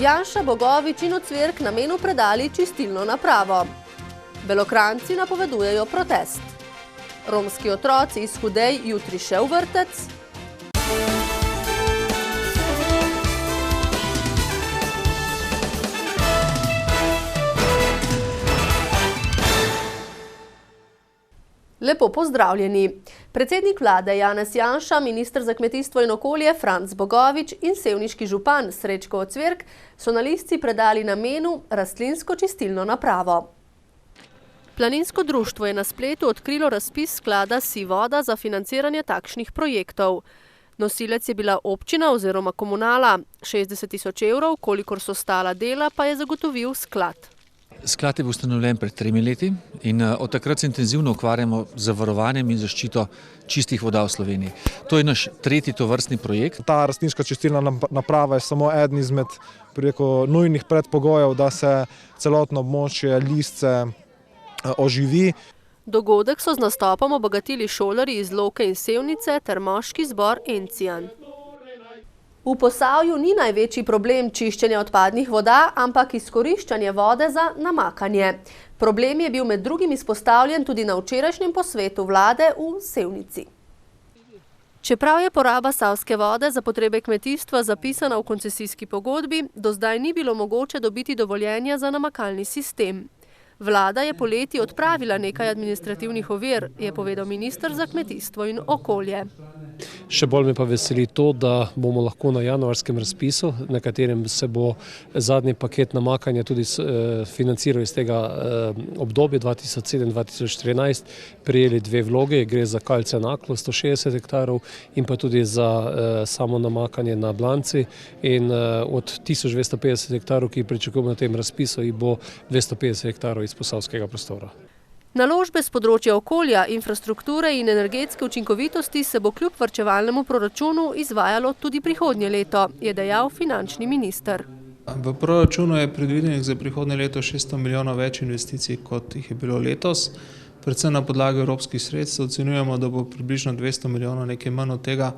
Janša, Bogovič in Ocvirk namenu predali čistilno napravo. Belokranjci napovedujejo protest. Romski otroci iz Hudej jutri še v vrtec. Lepo pozdravljeni. Predsednik vlade Janez Janša, minister za kmetijstvo in okolje Franc Bogovič in sevniški župan Srečko Ocvirk so na listci predali namenu rastlinsko čistilno napravo. Planinsko društvo je na spletu odkrilo razpis sklada SiVoda za financiranje takšnih projektov. Nosilec je bila občina oziroma komunala. 60 000 evrov, kolikor so stala dela, pa je zagotovil sklad. Sklad je bil ustanovljen pred 3 leti in od takrat se intenzivno ukvarjamo z zavarovanjem in zaščito čistih voda v Sloveniji. To je naš 3. tovrstni projekt. Ta rastlinska čistilna naprava je samo eden izmed nujnih predpogojev, da se celotno območje Listce oživi. Dogodek so z nastopom obogatili šolarji iz Loke in Sevnice ter moški zbor Encijan. V Posavju ni največji problem čiščenja odpadnih voda, ampak izkoriščanje vode za namakanje. Problem je bil med drugim izpostavljen tudi na včerajšnjem posvetu vlade v Sevnici. Čeprav je poraba savske vode za potrebe kmetijstva zapisana v koncesijski pogodbi, do zdaj ni bilo mogoče dobiti dovoljenja za namakalni sistem. Vlada je poleti odpravila nekaj administrativnih ovir, je povedal minister za kmetijstvo in okolje. Še bolj me pa veseli to, da bomo lahko na januarskem razpisu, na katerem se bo zadnji paket namakanja tudi financiral iz tega obdobja 2007-2014, prijeli 2 vloge, gre za Kalce Naklo 160 hektarov in pa tudi za samo namakanje na Blanci. In od 1250 hektarov, ki pričakujemo na tem razpisu, bo 250 hektarov iz posavskega prostora. Naložbe s področja okolja, infrastrukture in energetske učinkovitosti se bo kljub varčevalnemu proračunu izvajalo tudi prihodnje leto, je dejal finančni minister. V proračunu je predvidenih za prihodnje leto 600 milijonov več investicij, kot jih je bilo letos. Predvsem na podlagi evropskih sredstev ocenjujemo, da bo približno 200 milijonov, nekaj manj od tega,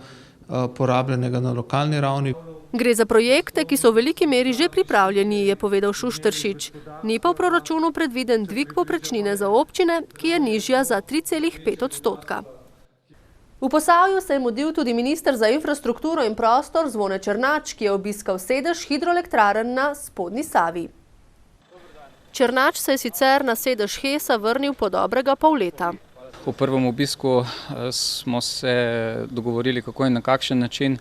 porabljenega na lokalni ravni. Gre za projekte, ki so v veliki meri že pripravljeni, je povedal Šušteršič. Ni pa v proračunu predviden dvig povprečnine za občine, ki je nižja za 3,5 %. V Posavju se je mudil tudi minister za infrastrukturo in prostor Zvone Černač, ki je obiskal sedež hidroelektrarn na Spodnji Savi. Černač se je sicer na sedež HES-a vrnil po dobrega pol leta. Po prvem obisku smo se dogovorili, kako in na kakšen način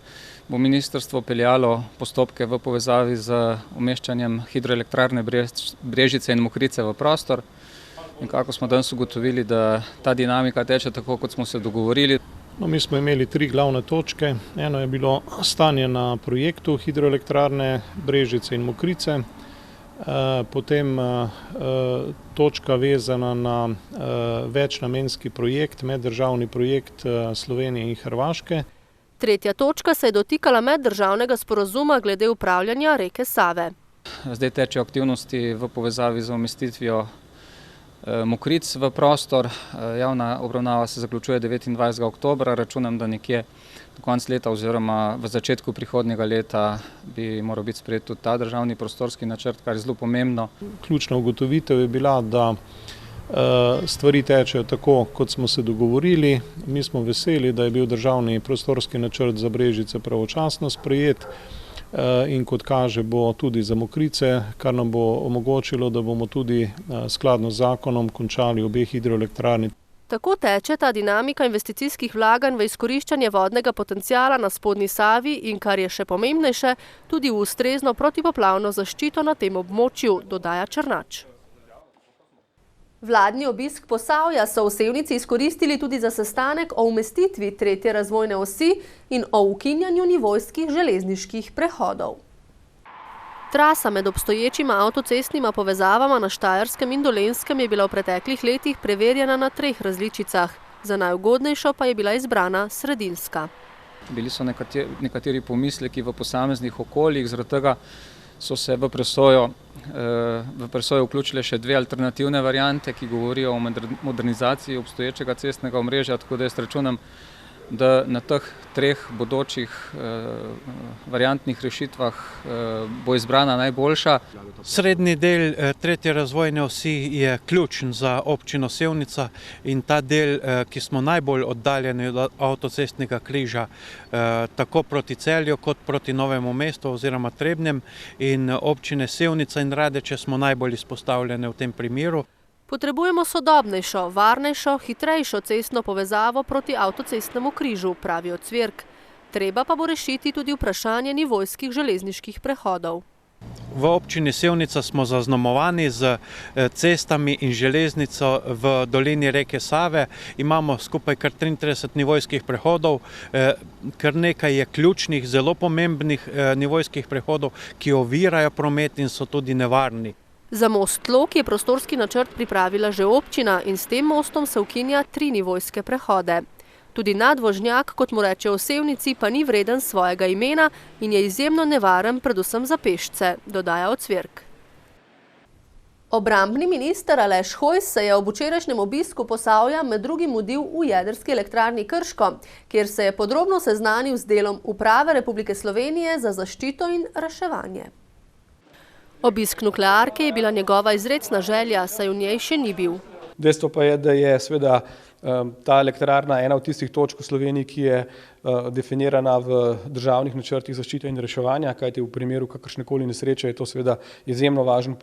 bo ministrstvo peljalo postopke v povezavi z umeščanjem hidroelektrarne Brežice in Mokrice v prostor. In kako smo danes ugotovili, da ta dinamika teče tako, kot smo se dogovorili. Mi smo imeli 3 glavne točke. Eno je bilo stanje na projektu hidroelektrarne Brežice in Mokrice. Potem točka vezana na večnamenski projekt, meddržavni projekt Slovenije in Hrvaške. Tretja točka se je dotikala meddržavnega sporazuma glede upravljanja reke Save. Zdaj tečejo aktivnosti v povezavi z umestitvijo Mokric v prostor. Javna obravnava se zaključuje 29. oktobra. Računam, da nekje do konca leta oziroma v začetku prihodnjega leta bi moral biti sprejet tudi ta državni prostorski načrt, kar je zelo pomembno. Ključna ugotovitev je bila, da stvari tečejo tako, kot smo se dogovorili. Mi smo veseli, da je bil državni prostorski načrt za Brežice pravočasno sprejet in kot kaže bo tudi za Mokrice, kar nam bo omogočilo, da bomo tudi skladno z zakonom končali obe hidroelektrarni. Tako teče ta dinamika investicijskih vlaganj v izkoriščanje vodnega potenciala na Spodnji Savi in, kar je še pomembnejše, tudi v ustrezno protipoplavno zaščito na tem območju, dodaja Černač. Vladni obisk Posavja so v Sevnici izkoristili tudi za sestanek o umestitvi 3. razvojne osi in o ukinjanju nivojskih železniških prehodov. Trasa med obstoječima avtocestnima povezavama na Štajerskem in Dolenjskem je bila v preteklih letih preverjena na 3 različicah. Za najugodnejšo pa je bila izbrana sredinska. Bili so nekateri pomisleki v posameznih okoljih, zaradi tega so se v presojo vključile še 2 alternativne variante, ki govorijo o modernizaciji obstoječega cestnega omrežja, tako da jaz računam, da na teh treh bodočih variantnih rešitvah bo izbrana najboljša. Srednji del tretje razvojne osi je ključen za občino Sevnica in ta del, ki smo najbolj oddaljeni od avtocestnega križa, tako proti Celju kot proti Novemu mestu oziroma Trebnjem, in občine Sevnica in Radeče smo najbolj izpostavljene v tem primeru. Potrebujemo sodobnejšo, varnejšo, hitrejšo cestno povezavo proti avtocestnemu križu, pravijo Cvirk. Treba pa bo rešiti tudi vprašanje nivojskih železniških prehodov. V občini Sevnica smo zaznamovani z cestami in železnico v dolini reke Save. Imamo skupaj kar 33 nivojskih prehodov, kar nekaj je ključnih, zelo pomembnih nivojskih prehodov, ki ovirajo promet in so tudi nevarni. Za most Log je prostorski načrt pripravila že občina in s tem mostom se ukinja 3 nivojske prehode. Tudi nadvožnjak, kot mu reče v Sevnici, pa ni vreden svojega imena in je izjemno nevaren predvsem za pešce, dodaja Cvirk. Obrambni minister Aleš Hojs se je ob včerajšnjem obisku Posavja med drugim mudil v jedrski elektrarni Krško, kjer se je podrobno seznanil z delom Uprave Republike Slovenije za zaščito in reševanje. Obisk nuklearke je bila njegova izrecna želja, saj v njej še ni bil. Dejstvo pa je, da je seveda ta elektrarna ena od tistih točk v Sloveniji, ki je definirana v državnih načrtih zaščite in reševanja, kajti v primeru kakršnekoli nesreče je to seveda izjemno važen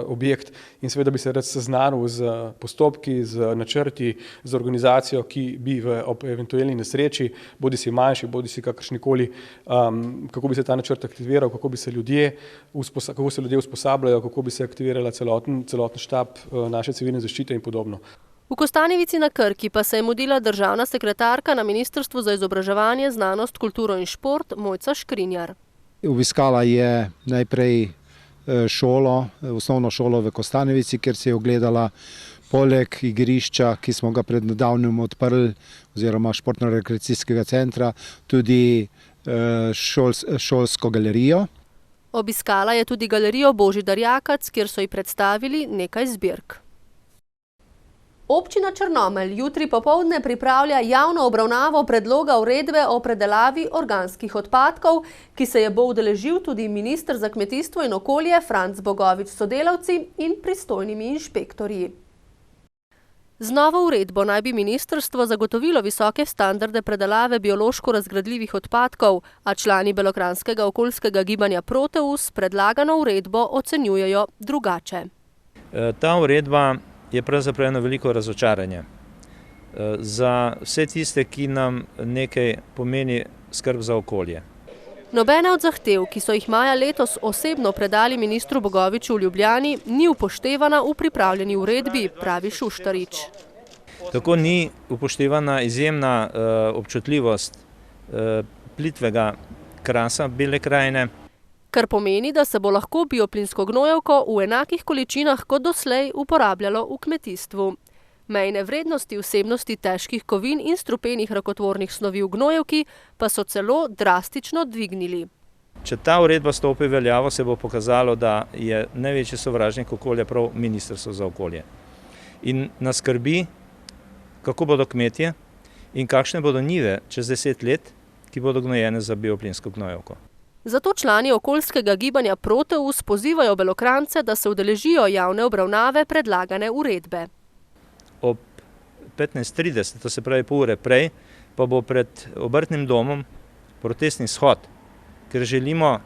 objekt in seveda bi se rad seznanil z postopki, z načrti, z organizacijo, ki bi ob eventualni nesreči, bodisi manjši, bodisi kakršnikoli, kako bi se ta načrt aktiviral, kako se ljudje usposabljajo, kako bi se aktivirala celoten štab naše civilne zaščite in podobno. V Kostanjevici na Krki pa se je mudila državna sekretarka na Ministrstvu za izobraževanje, znanost, kulturo in šport Mojca Škrinjar. Obiskala je najprej osnovno šolo v Kostanjevici, kjer se je ogledala poleg igrišča, ki smo ga pred nedavnim odprli, oziroma športno-rekreacijskega centra, tudi šolsko galerijo. Obiskala je tudi galerijo Božidar Jakac, kjer so ji predstavili nekaj zbirk. Občina Črnomelj jutri popoldne pripravlja javno obravnavo predloga uredbe o predelavi organskih odpadkov, ki se je bo udeležil tudi minister za kmetijstvo in okolje Franc Bogovič s sodelavci in pristojnimi inšpektorji. Z novo uredbo naj bi ministrstvo zagotovilo visoke standarde predelave biološko razgradljivih odpadkov, a člani belokranjskega okoljskega gibanja Proteus predlagano uredbo ocenjujejo drugače. Ta uredba je pravzaprav eno veliko razočaranje. Za vse tiste, ki nam nekaj pomeni skrb za okolje. Nobena od zahtev, ki so jih maja letos osebno predali ministru Bogoviču v Ljubljani, ni upoštevana v pripravljeni uredbi, pravi Šuštarič. Tako ni upoštevana izjemna občutljivost plitvega krasa Bele krajine, kar pomeni, da se bo lahko bioplinsko gnojevko v enakih količinah kot doslej uporabljalo v kmetijstvu. Mejne vrednosti vsebnosti težkih kovin in strupenih rakotvornih snovi v gnojevki pa so celo drastično dvignili. Če ta uredba stopi v veljavo, se bo pokazalo, da je največji sovražnik okolja prav Ministrstvo za okolje. In nas skrbi, kako bodo kmetje in kakšne bodo njive čez 10 let, ki bodo gnojene za bioplinsko gnojevko. Zato člani okoljskega gibanja Proteus pozivajo Belokranjce, da se udeležijo javne obravnave predlagane uredbe. Ob 15:30, to se pravi pol ure prej, pa bo pred obrtnim domom protestni shod, ker želimo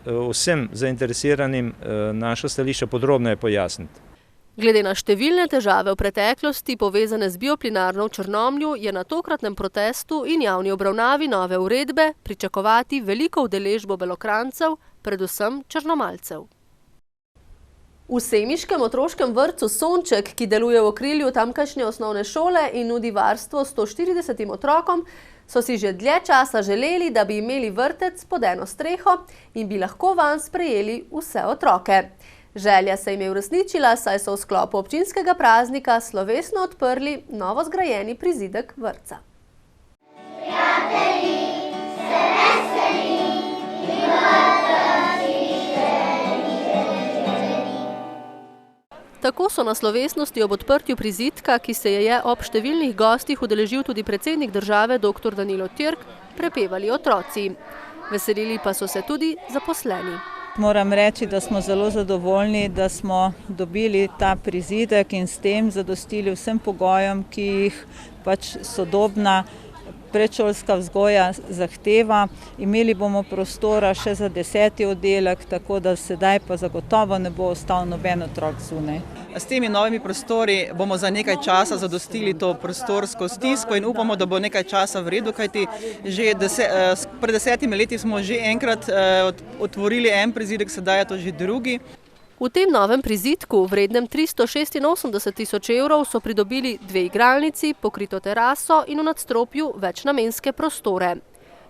vsem zainteresiranim naša stališča podrobneje pojasniti. Glede na številne težave v preteklosti povezane z bioplinarno v Črnomlju, je na tokratnem protestu in javni obravnavi nove uredbe pričakovati veliko udeležbo Belokranjcev, predvsem črnomalcev. V semiškem otroškem vrtcu Sonček, ki deluje v okrilju tamkajšnje osnovne šole in nudi varstvo 140 otrokom, so si že dlje časa želeli, da bi imeli vrtec pod eno streho in bi lahko vanj sprejeli vse otroke. Želja se jim je uresničila, saj so v sklopu občinskega praznika slovesno odprli novo zgrajeni prizidek vrtca. Prijatelji, se veseli, Tako so na slovesnosti ob odprtju prizidka, ki se je ob številnih gostih udeležil tudi predsednik države dr. Danilo Türk, prepevali otroci. Veselili pa so se tudi zaposleni. Moram reči, da smo zelo zadovoljni, da smo dobili ta prizidek in s tem zadostili vsem pogojem, ki jih pač sodobna predšolska vzgoja zahteva. Imeli bomo prostora še za 10. oddelek, tako da sedaj pa zagotovo ne bo ostal noben otrok zunaj. S temi novimi prostori bomo za nekaj časa zadostili to prostorsko stisko in upamo, da bo nekaj časa v redu, kajti že pred 10 leti smo že enkrat otvorili en prizidek, sedaj je to že drugi. V tem novem prizidku, vrednem 386.000 evrov, so pridobili 2 igralnici, pokrito teraso in v nadstropju večnamenske prostore.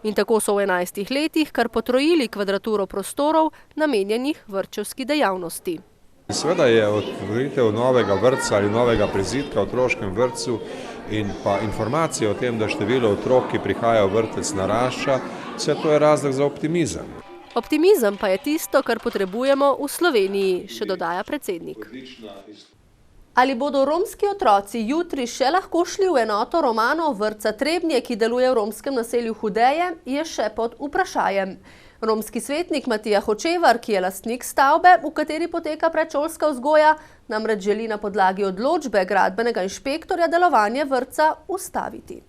In tako so v 11 letih kar potrojili kvadraturo prostorov, namenjenih vrtčevski dejavnosti. Seveda je otvoritev novega vrtca ali novega prizidka v otroškem vrtcu in pa informacije o tem, da število otrok, ki prihajajo v vrtec, narašča, vse to je razlog za optimizem. Optimizem pa je tisto, kar potrebujemo v Sloveniji, še dodaja predsednik. Ali bodo romski otroci jutri še lahko šli v enoto Romanov vrtca Trebnje, ki deluje v romskem naselju Hudeje, je še pod vprašajem. Romski svetnik Matija Hočevar, ki je lastnik stavbe, v kateri poteka predšolska vzgoja, namreč želi na podlagi odločbe gradbenega inšpektorja delovanje vrtca ustaviti.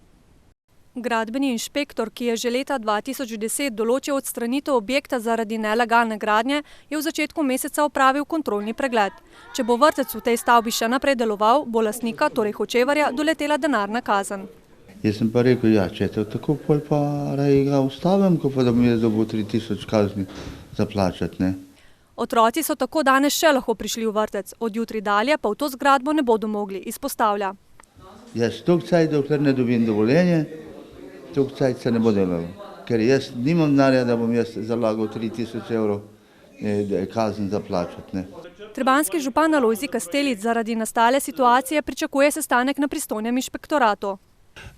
Gradbeni inšpektor, ki je že leta 2010 določil odstranitev objekta zaradi nelegalne gradnje, je v začetku meseca opravil kontrolni pregled. Če bo vrtec v tej stavbi še naprej deloval, bo lastnika, torej Hočevarja, doletela denarna kazen. Jaz sem pa rekel, ja, če je to tako, pol pa raje ga ustavim, ko pa da mi je dobil 3000 kazni za plačati, ne. Otroci so tako danes še lahko prišli v vrtec, od jutri dalje pa v to zgradbo ne bodo mogli, izpostavlja. Jaz toliko cajt, dokler ne dobim dovoljenje, toliko cajt se ne bo delalo, ker jaz nimam denarja, da bom jaz zalagal 3000 evrov kazen za plačati, ne. Trebanjski župan Alojzij Kastelic zaradi nastale situacije pričakuje sestanek na pristojnem inšpektoratu.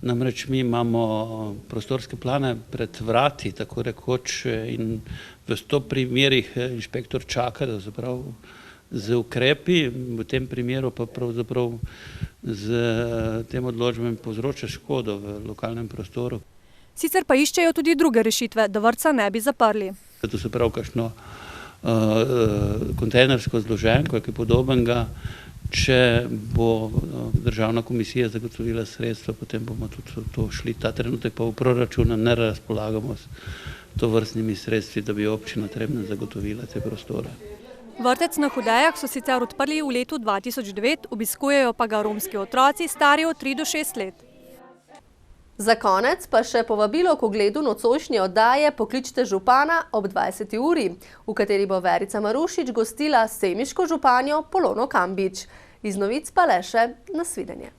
Namreč mi imamo prostorske plane pred vrati, tako rekoč, in v 100 primerih inšpektor čaka, da zaprav z ukrepi, v tem primeru pa pravzaprav z tem odločbami povzroča škodo v lokalnem prostoru. Sicer pa iščejo tudi druge rešitve, da vrtca ne bi zaprli. To se pravi kakšno kontejnersko zloženko, kaj podobnega. Če bo državna komisija zagotovila sredstva, potem bomo tudi to šli. Ta trenutek pa v proračunu ne razpolagamo s tovrstnimi sredstvi, da bi občina Trebnje zagotovila te prostore. Vrtec na Hudejah so sicer odprli v letu 2009, obiskujejo pa ga romski otroci, stari od 3 do 6 let. Za konec pa še povabilo k ogledu nocojšnje oddaje Pokličite župana ob 20. uri, v kateri bo Verica Marušič gostila semiško županjo Polono Kambič. Iz novic pa le še nasvidenje.